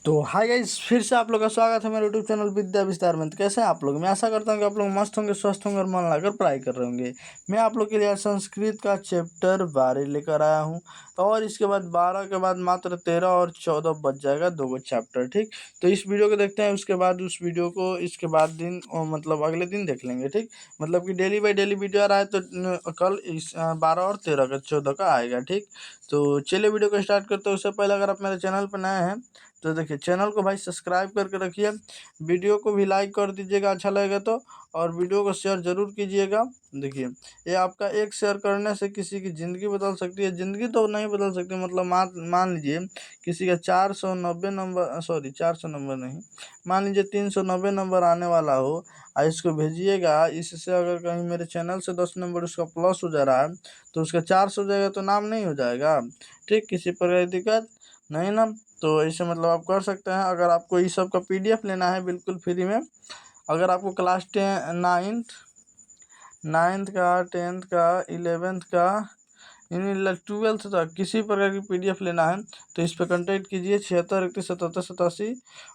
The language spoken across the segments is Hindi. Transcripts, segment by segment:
तो हाय गाइस, फिर से आप लोग का स्वागत है मेरे यूट्यूब चैनल विद्या विस्तार में। तो कैसे हैं आप लोग? मैं आशा करता हूँ कि आप लोग मस्त होंगे, स्वस्थ होंगे और मन लगाकर पढ़ाई कर रहे होंगे। मैं आप लोग के लिए आज संस्कृत का चैप्टर 12 लेकर आया हूँ। और इसके बाद 12 के बाद मात्र 13 और 14 बच जाएगा, 2 चैप्टर। ठीक, तो इस वीडियो को देखते हैं, उसके बाद उस वीडियो को इसके बाद दिन मतलब अगले दिन देख लेंगे। ठीक, मतलब कि डेली बाई डेली वीडियो आ रहा है, तो कल इस 12 और 13 का 14 का आएगा। ठीक, तो चलिए वीडियो को स्टार्ट करते हैं। उससे पहले अगर आप मेरे चैनल पर नए हैं तो देखिए, चैनल को भाई सब्सक्राइब करके रखिए, वीडियो को भी लाइक कर दीजिएगा अच्छा लगेगा तो, और वीडियो को शेयर ज़रूर कीजिएगा। देखिए, ये आपका एक शेयर करने से किसी की ज़िंदगी बदल सकती है। ज़िंदगी तो नहीं बदल सकती, मतलब मान लीजिए किसी का 490 नंबर, सॉरी 400 नंबर नहीं, मान लीजिए 390 नंबर आने वाला हो, और इसको भेजिएगा। इससे अगर कहीं मेरे चैनल से 10 नंबर उसका प्लस हो जा रहा है तो उसका 400 हो जाएगा, तो नाम नहीं हो जाएगा। ठीक, किसी प्रकार की दिक्कत नहीं ना। तो ऐसे मतलब आप कर सकते हैं। अगर आपको इस सब का पीडीएफ लेना है बिल्कुल फ्री में, अगर आपको क्लास 10 नाइन्थ का, 10th का, 11th का, यानी 12th तक किसी प्रकार की पीडीएफ लेना है तो इस पर कॉन्टैक्ट कीजिए। 76 31 77 87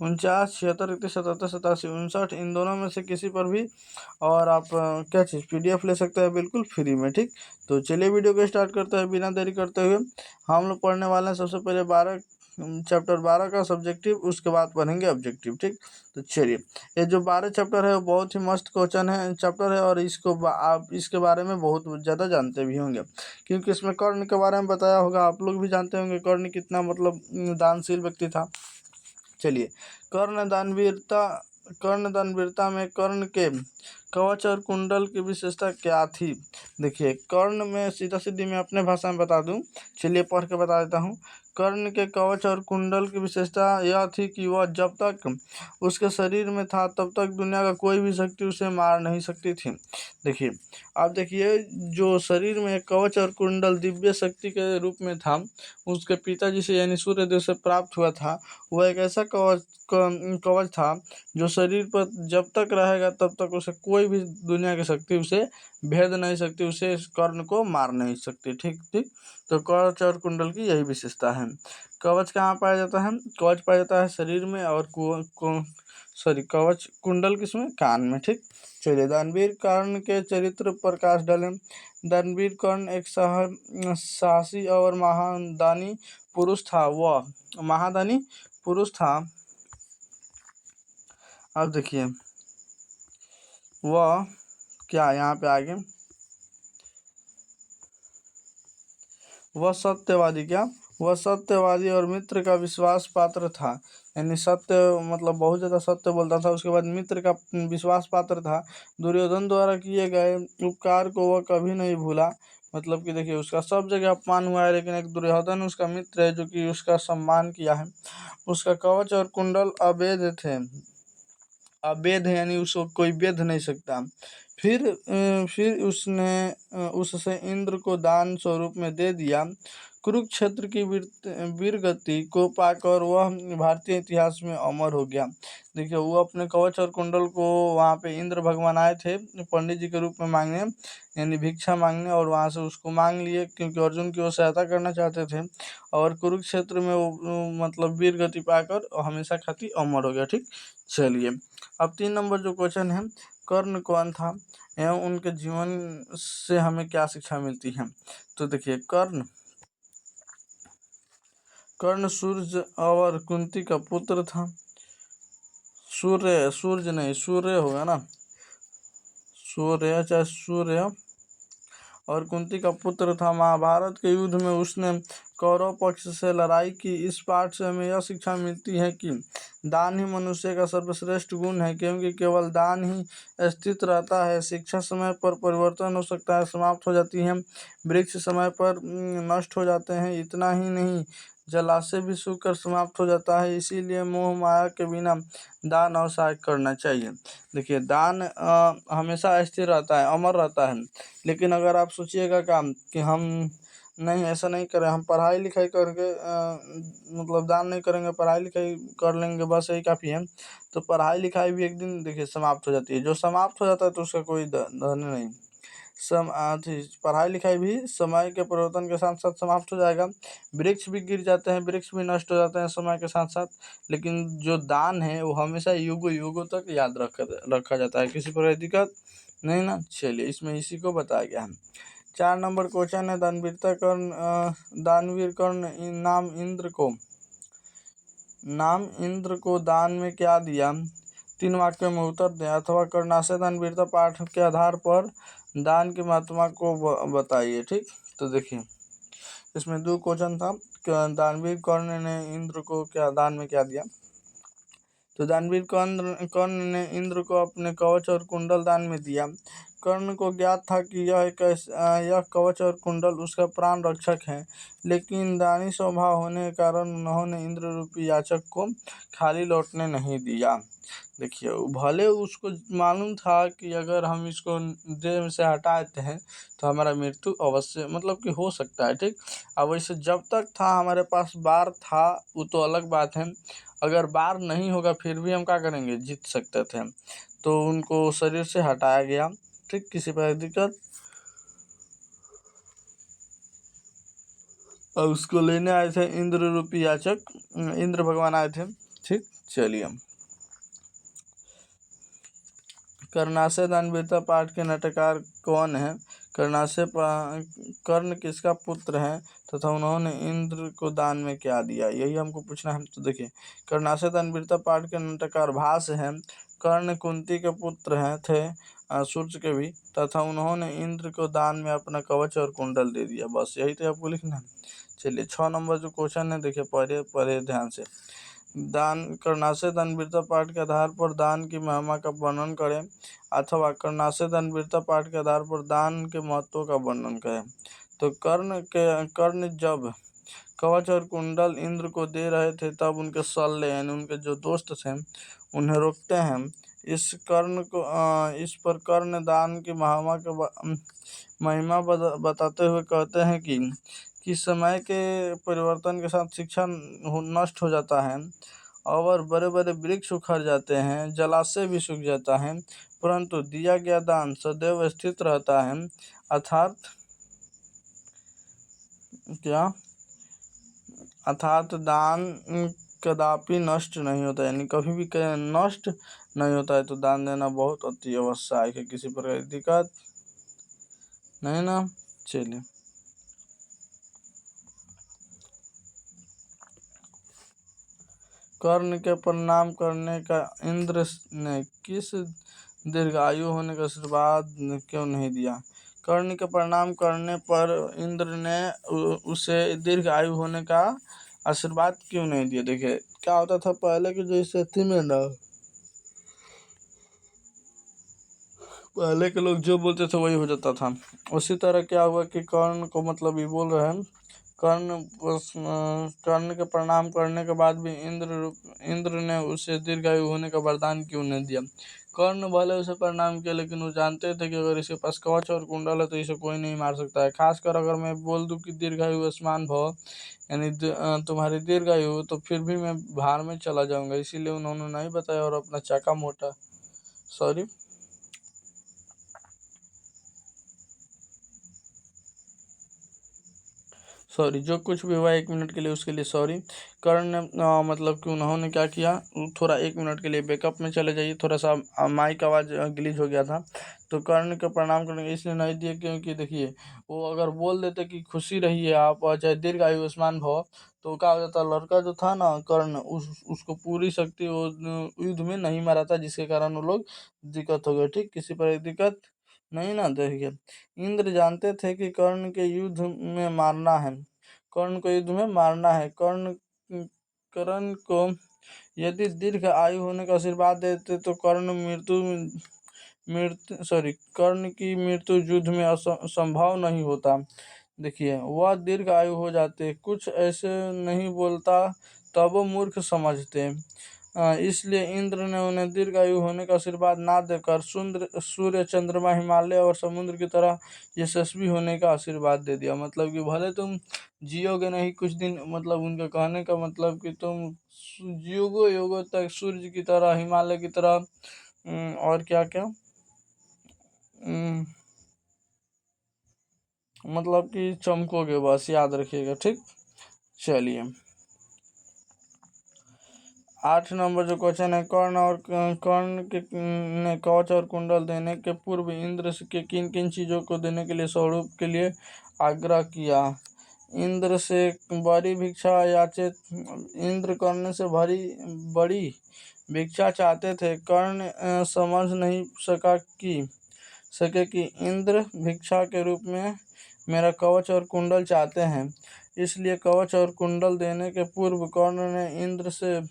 49, 76 31 77 87 59, इन दोनों में से किसी पर भी। और आप क्या चीज़ पीडीएफ ले सकते हैं बिल्कुल फ्री में। ठीक, तो चलिए वीडियो को स्टार्ट करते हैं बिना देरी करते हुए। हम लोग पढ़ने वाले हैं सबसे पहले चैप्टर 12 का सब्जेक्टिव, उसके बाद पढ़ेंगे ऑब्जेक्टिव। ठीक, तो चलिए, ये जो 12 चैप्टर है वो बहुत ही मस्त क्वेश्चन है चैप्टर है, और आप इसके बारे में बहुत ज़्यादा जानते भी होंगे, क्योंकि इसमें कर्ण के बारे में बताया होगा। आप लोग भी जानते होंगे कर्ण कितना मतलब दानशील व्यक्ति था। चलिए, कर्ण दानवीरता कर्ण दानवीरता में कर्ण के कवच और कुंडल की विशेषता क्या थी? देखिए, कर्ण में सीधा सीधी मैं अपने भाषा में बता दूं, चलिए पढ़ के बता देता हूँ। कर्ण के कवच और कुंडल की विशेषता यह थी कि वह जब तक उसके शरीर में था तब तक दुनिया का कोई भी शक्ति उसे मार नहीं सकती थी। देखिए, आप देखिए, जो शरीर में कवच और कुंडल दिव्य शक्ति के रूप में था, उसके पिताजी से यानी सूर्यदेव से प्राप्त हुआ था। वह एक ऐसा कवच था जो शरीर पर जब तक रहेगा तब तक उसे कोई भी दुनिया की शक्ति उसे भेद नहीं सकती, उसे इस कर्ण को मार नहीं सकती। ठीक ठीक, तो कवच और कुंडल की यही विशेषता है। कवच कहाँ पाया जाता है? कवच पाया जाता है शरीर में, और सॉरी, कवच कुंडल किसमें? कान में। ठीक, चलिए, दानवीर कर्ण के चरित्र पर प्रकाश डालें। दानवीर कर्ण एक साहसी और महादानी पुरुष था। वह महादानी पुरुष था। अब देखिए, वह क्या यहाँ पे आगे, वह सत्यवादी और मित्र का विश्वास पात्र था। यानी सत्य मतलब बहुत ज़्यादा सत्य बोलता था। उसके बाद मित्र का विश्वास पात्र था। दुर्योधन द्वारा किए गए उपकार को वह कभी नहीं भूला। मतलब कि देखिए, उसका सब जगह अपमान हुआ है, लेकिन एक दुर्योधन उसका मित्र है जो कि उसका सम्मान किया है। उसका कवच और कुंडल अवैध थे। अवैध है यानी उसको कोई वेध नहीं सकता। फिर उसने उससे इंद्र को दान स्वरूप में दे दिया। कुरुक्षेत्र की वीरगति को पाकर वह भारतीय इतिहास में अमर हो गया। देखिए, वो अपने कवच और कुंडल को वहाँ पे इंद्र भगवान आए थे पंडित जी के रूप में मांगने, यानी भिक्षा मांगने, और वहाँ से उसको मांग लिए क्योंकि अर्जुन की वो सहायता करना चाहते थे। और कुरुक्षेत्र में वो मतलब वीर गति पाकर हमेशा खातिर अमर हो गया। ठीक, चलिए, अब 3 नंबर जो क्वेश्चन है, कर्ण कौन था एवं उनके जीवन से हमें क्या शिक्षा मिलती है? तो देखिए, कर्ण सूर्य और कुंती का पुत्र था। सूर्य नहीं, सूर्य होगा ना, सूर्य और कुंती का पुत्र था। महाभारत के युद्ध में उसने कौरव पक्ष से लड़ाई की। इस पाठ से हमें यह शिक्षा मिलती है कि दान ही मनुष्य का सर्वश्रेष्ठ गुण है, क्योंकि केवल दान ही स्थित रहता है। शिक्षा समय पर परिवर्तन हो सकता है, समाप्त हो जाती है। वृक्ष समय पर नष्ट हो जाते हैं। इतना ही नहीं, जलाशय भी सूखकर समाप्त हो जाता है। इसीलिए मोह माया के बिना दान और सहाय करना चाहिए। देखिए, दान हमेशा स्थिर रहता है, अमर रहता है। लेकिन अगर आप सोचिएगा काम कि हम नहीं, ऐसा नहीं करें, हम पढ़ाई लिखाई करके मतलब दान नहीं करेंगे, पढ़ाई लिखाई कर लेंगे, बस यही काफ़ी है, तो पढ़ाई लिखाई भी एक दिन देखिए समाप्त हो जाती है। जो समाप्त हो जाता है तो उसका कोई धन नहीं। पढ़ाई लिखाई भी समय के परिवर्तन के साथ साथ समाप्त हो जाएगा। वृक्ष भी गिर जाते हैं, वृक्ष भी नष्ट हो जाते हैं समय के साथ साथ, लेकिन जो दान है वो हमेशा युगों युगों तक याद रखा जाता है, किसी प्रकार की दिक्कत नहीं ना। चलिए, इसमें इसी को बताया गया है। 4 नंबर क्वेश्चन है, दानवीर कर्ण नाम इंद्र को दान में क्या दिया, 3 वाक्यों में उत्तर दें, अथवा कर्णाशय दानवीरता पाठ के आधार पर दान की महात्मा को बताइए। ठीक, तो देखिए इसमें 2 क्वेश्चन था, दानवीर कर्ण ने इंद्र को क्या दान में क्या दिया। तो दानवीर कर्ण ने इंद्र को अपने कवच और कुंडल दान में दिया। कर्ण को ज्ञात था कि यह कवच और कुंडल उसका प्राण रक्षक है, लेकिन दानी स्वभाव होने के कारण उन्होंने इंद्र रूपी याचक को खाली लौटने नहीं दिया। देखिए, भले उसको मालूम था कि अगर हम इसको देह से हटा देते हैं तो हमारा मृत्यु अवश्य मतलब कि हो सकता है। ठीक, अब वैसे जब तक था हमारे पास बार था वो तो अलग बात है, अगर बार नहीं होगा फिर भी हम क्या करेंगे, जीत सकते थे। तो उनको शरीर से हटाया गया। ठीक, किसी पर दिक्कत, और उसको लेने आए थे इंद्र रूपी याचक, इंद्र भगवान आए थे। ठीक, चलिए, कर्णाशय दानवीरता पाठ के नाटककार कौन है। कर्ण किसका पुत्र है तथा उन्होंने इंद्र को दान में क्या दिया, यही हमको पूछना है। तो देखिए, कर्णाशय दानवीरता पाठ के नाटककार भास हैं। कर्ण कुंती के पुत्र हैं थे, सूर्य के भी, तथा उन्होंने इंद्र को दान में अपना कवच और कुंडल दे दिया। बस यही तो आपको लिखना है। चलिए, 6 नंबर जो क्वेश्चन है, देखिए पढ़े ध्यान से। कर्णाशय दानवीरता पाठ के आधार पर दान की महिमा का वर्णन करें, अथवा कर्णाशय दानवीरता पाठ के आधार पर दान के महत्व का वर्णन करें। तो कर्ण जब कवच और कुंडल इंद्र को दे रहे थे तब उनके सल्ले यानी उनके जो दोस्त थे उन्हें रोकते हैं। इस पर कर्ण दान की महिमा बताते हुए कहते हैं कि समय के परिवर्तन के साथ शिक्षा नष्ट हो जाता है और बड़े बड़े वृक्ष उखड़ जाते हैं, जलाशय भी सूख जाता है, परंतु दिया गया दान सदैव स्थित रहता है। अर्थात क्या, अर्थात दान कदापि नष्ट नहीं होता, यानी कभी भी नष्ट नहीं होता है। तो दान देना बहुत अति आवश्यक है, किसी प्रकार की दिक्कत नहीं ना। चलिए, कर्ण के प्रणाम करने का इंद्र ने किस दीर्घायु होने का आशीर्वाद क्यों नहीं दिया। कर्ण के प्रणाम करने पर इंद्र ने उसे दीर्घायु होने का आशीर्वाद क्यों नहीं दिया। देखिए, क्या होता था पहले की जो स्थिति में ना, पहले के लोग जो बोलते थे वही हो जाता था। उसी तरह क्या हुआ कि कर्ण को मतलब ये बोल रहे हैं, कर्ण के प्रणाम करने के बाद भी इंद्र ने उसे दीर्घायु होने का वरदान क्यों नहीं दिया। कर्ण भले उसे प्रणाम किया, लेकिन वो जानते थे कि अगर इसके पास कवच और कुंडल है तो इसे कोई नहीं मार सकता है। खासकर अगर मैं बोल दूं कि दीर्घायु स्मान भव, यानी तुम्हारी दीर्घायु, तो फिर भी मैं भार में चला जाऊंगा। इसीलिए उन्होंने नहीं बताया और अपना चाका मोटा सॉरी सॉरी जो कुछ भी हुआ 1 मिनट के लिए उसके लिए सॉरी। कर्ण ने मतलब कि उन्होंने क्या किया, थोड़ा 1 मिनट के लिए बैकअप में चले जाइए, थोड़ा सा माइक आवाज़ ग्लिच हो गया था। तो कर्ण के प्रणाम करने इसलिए नहीं दिए क्योंकि देखिए, वो अगर बोल देते कि खुशी रहिए आप और चाहे दीर्घायु आयुष्मान भव, तो क्या हो जाता, लड़का जो था ना कर्ण, उसको पूरी शक्ति वो युद्ध में नहीं मारा था, जिसके कारण वो लोग दिक्कत हो गई। ठीक, किसी पर दिक्कत नहीं ना। देखिए, इंद्र जानते थे कि कर्ण को युद्ध में मारना है। कर्ण को यदि दीर्घ आयु होने का आशीर्वाद देते तो कर्ण की मृत्यु युद्ध में असंभव नहीं होता। देखिए, वह दीर्घ आयु हो जाते, कुछ ऐसे नहीं बोलता तब वो मूर्ख समझते। इसलिए इंद्र ने उन्हें दीर्घायु होने का आशीर्वाद ना देकर सूर्य, चंद्रमा, हिमालय और समुद्र की तरह यशस्वी होने का आशीर्वाद दे दिया। मतलब कि भले तुम जियोगे नहीं कुछ दिन, मतलब उनके कहने का मतलब कि तुम जियोगो योगो तक सूर्य की तरह, हिमालय की तरह, और क्या क्या, मतलब कि चमकोगे, बस याद रखिएगा, ठीक। चलिए 8 नंबर जो क्वेश्चन है, कर्ण के ने कवच और कुंडल देने के पूर्व इंद्र के किन किन चीजों को देने के लिए स्वरूप के लिए आग्रह किया। इंद्र से बड़ी भिक्षा याचे, इंद्र कर्ण से बड़ी भिक्षा चाहते थे। कर्ण समझ नहीं सके कि इंद्र भिक्षा के रूप में मेरा कवच और कुंडल चाहते हैं, इसलिए कवच और कुंडल देने के पूर्व कर्ण ने इंद्र से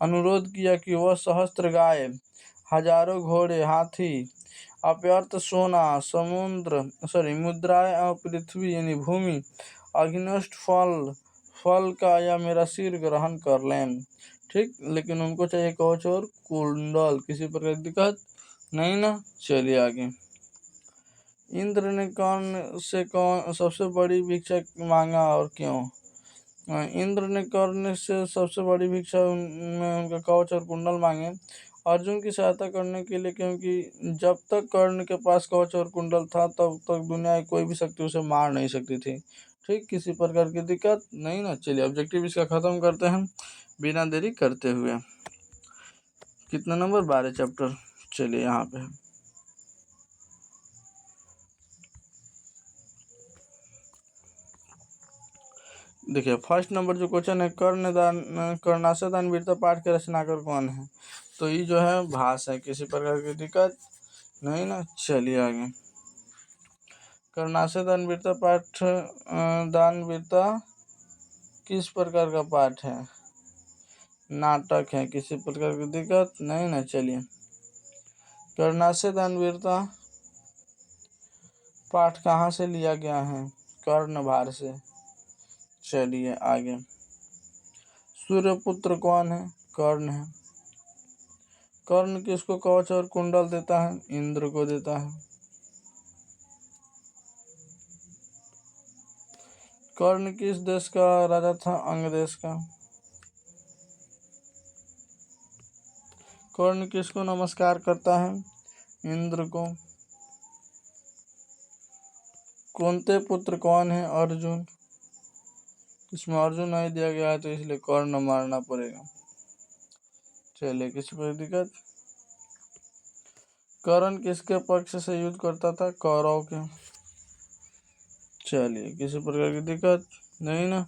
अनुरोध किया कि वह सहस्त्र गाय, हजारों घोड़े, हाथी, अपर्याप्त सोना, मुद्राएं और पृथ्वी यानी भूमि, अग्निष्ट फल का या मेरा सिर ग्रहण कर लें, ठीक। लेकिन उनको चाहिए कवच और कुंडल, किसी प्रकार की दिक्कत नहीं ना। चलिए आगे। इंद्र ने कर्ण से सबसे बड़ी भिक्षा मांगा और क्यों। इंद्र ने कर्ण से सबसे बड़ी भिक्षा में उनका कवच और कुंडल मांगे अर्जुन की सहायता करने के लिए, क्योंकि जब तक कर्ण के पास कवच और कुंडल था तब तक दुनिया की कोई भी शक्ति उसे मार नहीं सकती थी, ठीक। किसी प्रकार की दिक्कत नहीं ना। चलिए ऑब्जेक्टिव इसका खत्म करते हैं बिना देरी करते हुए। कितना नंबर 12 चैप्टर। चलिए यहाँ पे देखिए फर्स्ट नंबर जो क्वेश्चन है, कर्णाशय दान वीरता पाठ के रचनाकार कौन है। तो ये जो है भास है, किसी प्रकार की दिक्कत नहीं ना। चलिए आगे। कर्णाशय दान वीरता पाठ दान वीरता किस प्रकार का पाठ है, नाटक है, किसी प्रकार की दिक्कत नहीं ना। चलिए कर्णाशय दान वीरता पाठ कहाँ से लिया गया है, कर्णभार से। चलिए आगे। सूर्यपुत्र कौन है, कर्ण है। कर्ण किसको कवच और कुंडल देता है, इंद्र को देता है। कर्ण किस देश का राजा था, अंग देश का। कर्ण किसको नमस्कार करता है, इंद्र को। कुंती पुत्र कौन है, अर्जुन। इसमें अर्जुन नहीं दिया गया है तो इसलिए कर्ण मारना पड़ेगा। चलिए किसी पर दिक्कत। कर्ण किसके पक्ष से युद्ध करता था, कौरव के। चलिए किसी प्रकार की दिक्कत नहीं ना।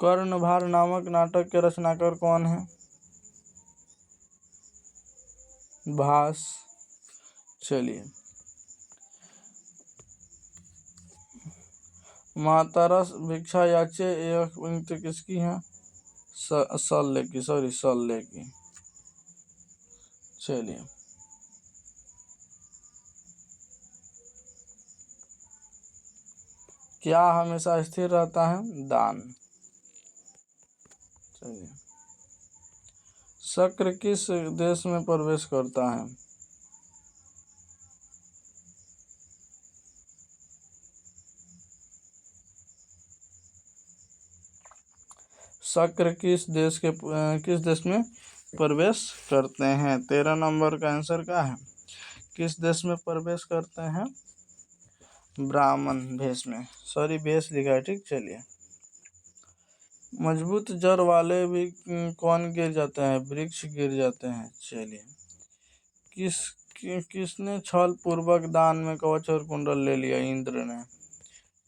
कर्णभार नामक नाटक के रचनाकार कौन है, भास। चलिए मातारा भिक्षा याचे यह पंक्ति किसकी है, शल्य की। चलिए क्या हमेशा स्थिर रहता है, दान। चलिए शक्र किस देश में प्रवेश करता है, शक्र किस देश में प्रवेश करते हैं। 13 नंबर का आंसर क्या है, किस देश में प्रवेश करते हैं, ब्राह्मण भेष में, भेष लिखा है, ठीक। चलिए मजबूत जड़ वाले भी कौन गिर जाते हैं, वृक्ष गिर जाते हैं। चलिए किसने छल पूर्वक दान में कवच और कुंडल ले लिया, इंद्र ने।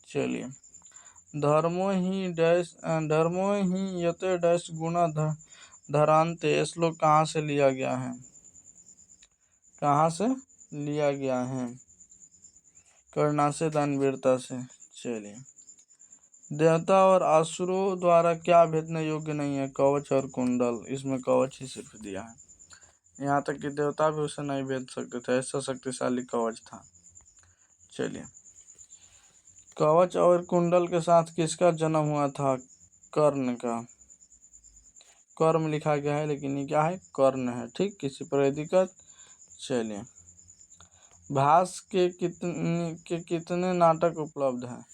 चलिए धर्मो ही यते डैश गुणा धरान्ते, श्लोक कहाँ से लिया गया है, कहाँ से लिया गया है, कर्णाशय दान वीरता से। चलिए देवता और असुरों द्वारा क्या भेदने योग्य नहीं है, कवच और कुंडल। इसमें कवच ही सिर्फ दिया है, यहाँ तक कि देवता भी उसे नहीं भेद सकते थे, ऐसा शक्तिशाली कवच था। चलिए कवच और कुंडल के साथ किसका जन्म हुआ था, कर्ण का। कर्म लिखा गया है लेकिन ये क्या है, कर्ण है, ठीक। किसी पर दिक्कत। चलिए भास के कितने नाटक उपलब्ध हैं,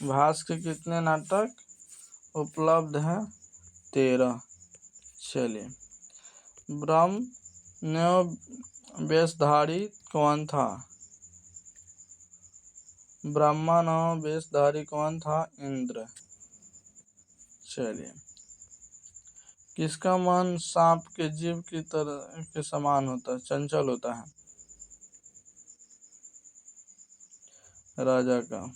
भास के कितने नाटक उपलब्ध हैं, 13। चलिए ब्रह्म नव वेशधारी कौन था? ब्रह्मा नव वेशधारी कौन था? इंद्र। चलिए, किसका मन सांप के जीव की तरह के समान होता है, चंचल होता है? राजा का।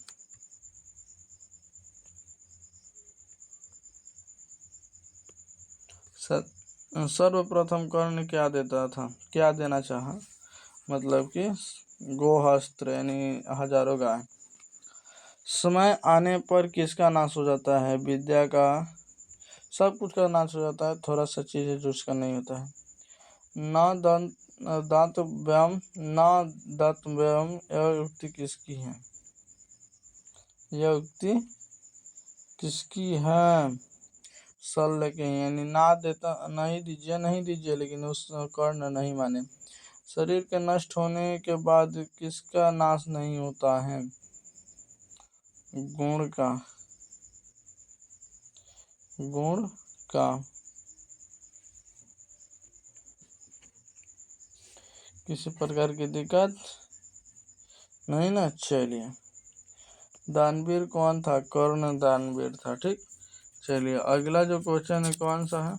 सर्वप्रथम कर्ण क्या देता था, क्या देना चाहा? मतलब कि गोहस्त्र यानी हजारों गाय। समय आने पर किसका नाश हो जाता है? विद्या का। सब कुछ का नाश हो जाता है, थोड़ा सा चीज है जो उसका नहीं होता है। न दंत दांत व्यायाम, न दांत व्यायाम, यह युक्ति किसकी है? यह युक्ति किसकी है? शल्य के, यानी ना देता नहीं दीजिए लेकिन उस कर्ण नहीं माने। शरीर के नष्ट होने के बाद किसका नाश नहीं होता है? गुण का। गुण का। किसी प्रकार की दिक्कत नहीं ना। चलिए, दानवीर कौन था? कर्ण दानवीर था। ठीक, चलिए अगला जो क्वेश्चन है कौन सा है?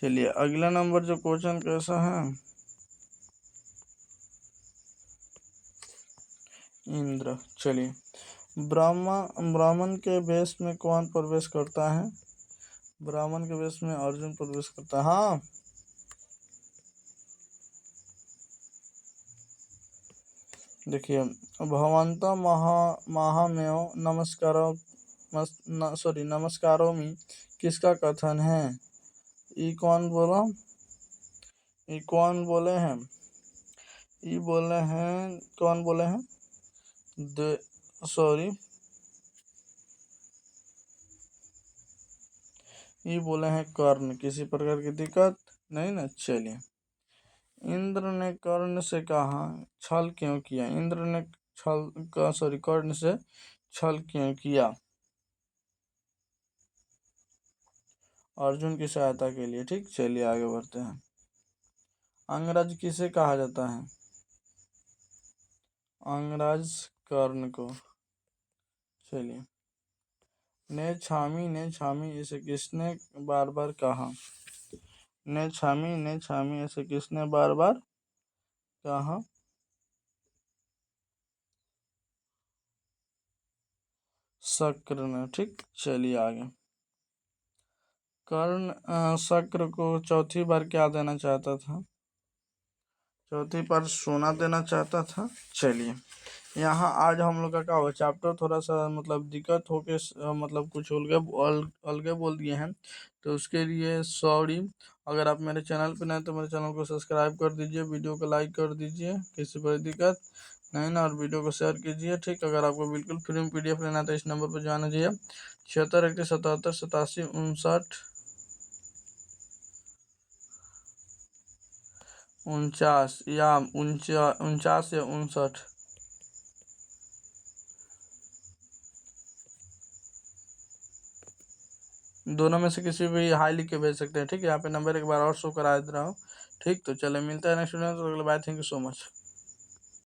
चलिए अगला नंबर जो क्वेश्चन कैसा है? इंद्र। चलिए, ब्राह्मण के वेश में कौन प्रवेश करता है? ब्राह्मण के वेश में अर्जुन प्रवेश करता है। हाँ, देखिए, भगवंत महामेव नमस्कारोमि किसका कथन है? ई कौन बोला? ई कौन बोले हैं? ई बोले हैं, कौन बोले हैं? सॉरी, ये बोले हैं कर्ण। किसी प्रकार की दिक्कत नहीं ना। चलिए, इंद्र ने कर्ण से कहा छल क्यों किया? इंद्र ने कर्ण से छल क्यों किया? अर्जुन की सहायता के लिए। ठीक, चलिए आगे बढ़ते हैं। अंगराज किसे कहा जाता है? अंगराज कर्ण को। चलिए, ने छामी इसे किसने बार बार कहा? ने छामी इसे किसने बार बार कहा? शक्र ने। ठीक, चलिए आगे। कर्ण शक्र को चौथी बार क्या देना चाहता था? चौथी बार सोना देना चाहता था। चलिए, यहाँ आज हम लोग का क्या हुआ, चैप्टर थोड़ा सा मतलब दिक्कत होके मतलब कुछ अलगे बोल दिए हैं, तो उसके लिए सॉरी। अगर आप मेरे चैनल पे नए तो मेरे चैनल को सब्सक्राइब कर दीजिए, वीडियो को लाइक कर दीजिए, किसी पर दिक्कत नहीं ना, और वीडियो को शेयर कीजिए। ठीक, अगर आपको बिल्कुल फ्री में PDF लेना है तो इस नंबर पर जाना चाहिए 76 177 87 49 या 49 या 59। दोनों में से किसी भी हाई लिख के भेज सकते हैं। ठीक है, यहाँ पे नंबर एक बार और शो करा दे रहा हूँ। ठीक, तो चले मिलता है नेक्स्ट वीडियो में। तो bye, thank you so much.